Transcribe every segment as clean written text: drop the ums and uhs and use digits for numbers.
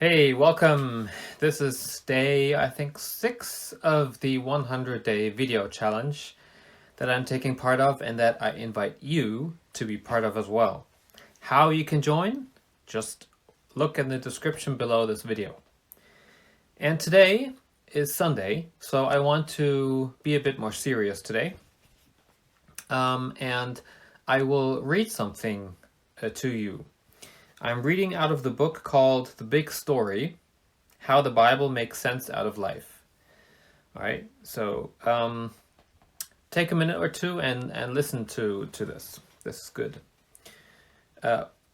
Hey, welcome. This is day, I think, 6 of the 100-day video challenge that I'm taking part of and that I invite you to be part of as well. How you can join? Just look in the description below this video. And today is Sunday, so I want to be a bit more serious today. And I will read something to you. I'm reading out of the book called The Big Story, How the Bible Makes Sense Out of Life. All right, so take a minute or two and listen to this. This is good.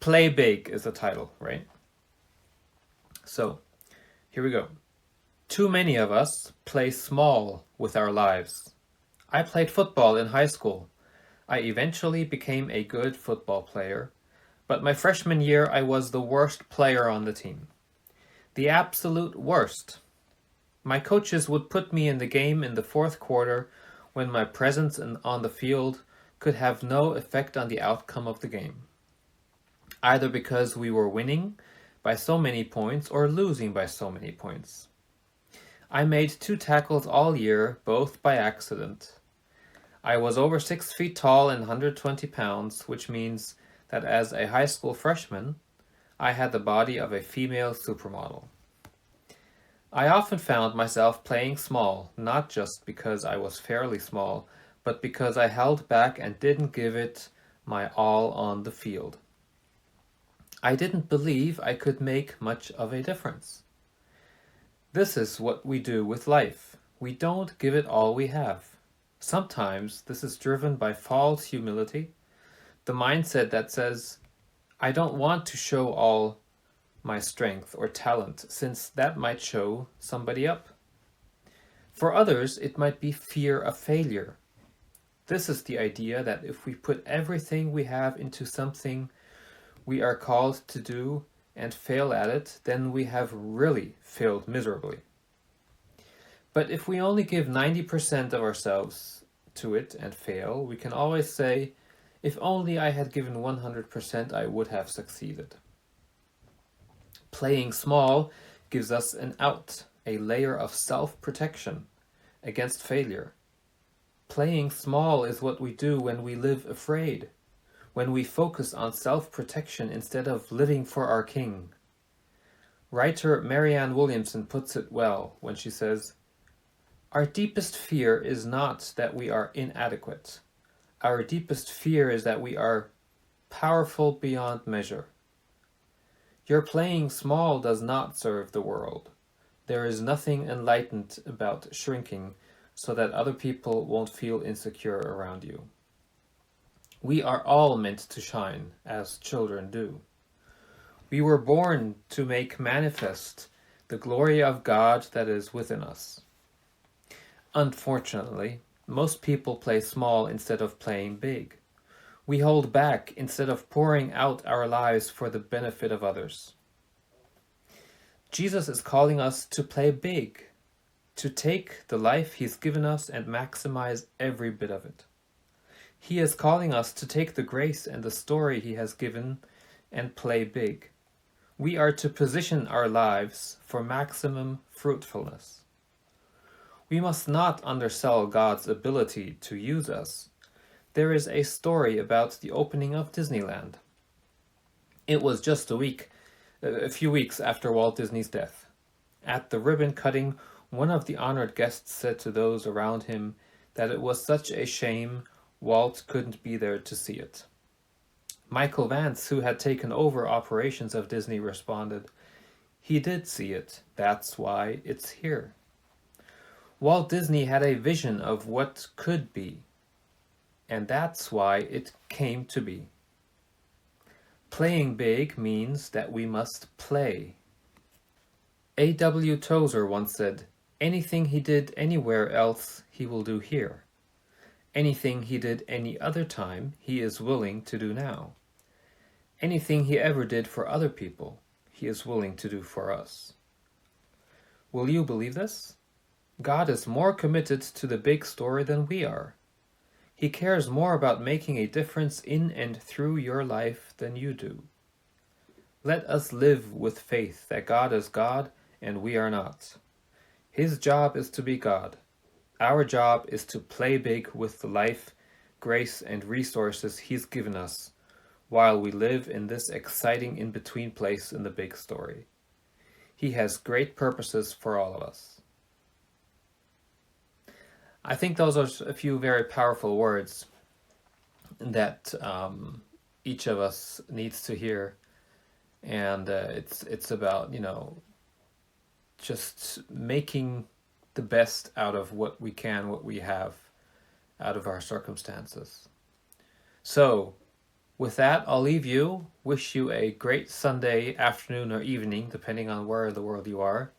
Play Big is the title, right? So here we go. Too many of us play small with our lives. I played football in high school. I eventually became a good football player, but my freshman year I was the worst player on the team. The absolute worst. My coaches would put me in the game in the fourth quarter when my presence on the field could have no effect on the outcome of the game, either because we were winning by so many points or losing by so many points. I made 2 tackles all year, both by accident. I was over 6 feet tall and 120 pounds, which means that as a high school freshman, I had the body of a female supermodel. I often found myself playing small, not just because I was fairly small, but because I held back and didn't give it my all on the field. I didn't believe I could make much of a difference. This is what we do with life. We don't give it all we have. Sometimes this is driven by false humility, the mindset that says, I don't want to show all my strength or talent, since that might show somebody up. For others, it might be fear of failure. This is the idea that if we put everything we have into something we are called to do and fail at it, then we have really failed miserably. But if we only give 90% of ourselves to it and fail, we can always say, if only I had given 100%, I would have succeeded. Playing small gives us an out, a layer of self-protection against failure. Playing small is what we do when we live afraid, when we focus on self-protection instead of living for our king. Writer Marianne Williamson puts it well when she says, our deepest fear is not that we are inadequate. Our deepest fear is that we are powerful beyond measure. Your playing small does not serve the world. There is nothing enlightened about shrinking so that other people won't feel insecure around you. We are all meant to shine, as children do. We were born to make manifest the glory of God that is within us. Unfortunately, most people play small instead of playing big. We hold back instead of pouring out our lives for the benefit of others. Jesus is calling us to play big, to take the life He's given us and maximize every bit of it. He is calling us to take the grace and the story He has given and play big. We are to position our lives for maximum fruitfulness. We must not undersell God's ability to use us. There is a story about the opening of Disneyland. It was just a few weeks after Walt Disney's death. At the ribbon cutting, one of the honored guests said to those around him that it was such a shame Walt couldn't be there to see it. Michael Vance, who had taken over operations of Disney, responded, he did see it. That's why it's here. Walt Disney had a vision of what could be, and that's why it came to be. Playing big means that we must play. A.W. Tozer once said, anything he did anywhere else, he will do here. Anything he did any other time, he is willing to do now. Anything he ever did for other people, he is willing to do for us. Will you believe this? God is more committed to the big story than we are. He cares more about making a difference in and through your life than you do. Let us live with faith that God is God and we are not. His job is to be God. Our job is to play big with the life, grace, and resources He's given us while we live in this exciting in-between place in the big story. He has great purposes for all of us. I think those are a few very powerful words that each of us needs to hear, and it's about just making the best out of what we can, what we have, out of our circumstances. So, with that, I'll leave you. Wish you a great Sunday afternoon or evening, depending on where in the world you are.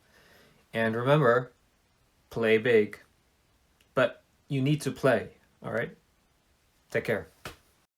And remember, play big. But you need to play, all right? Take care.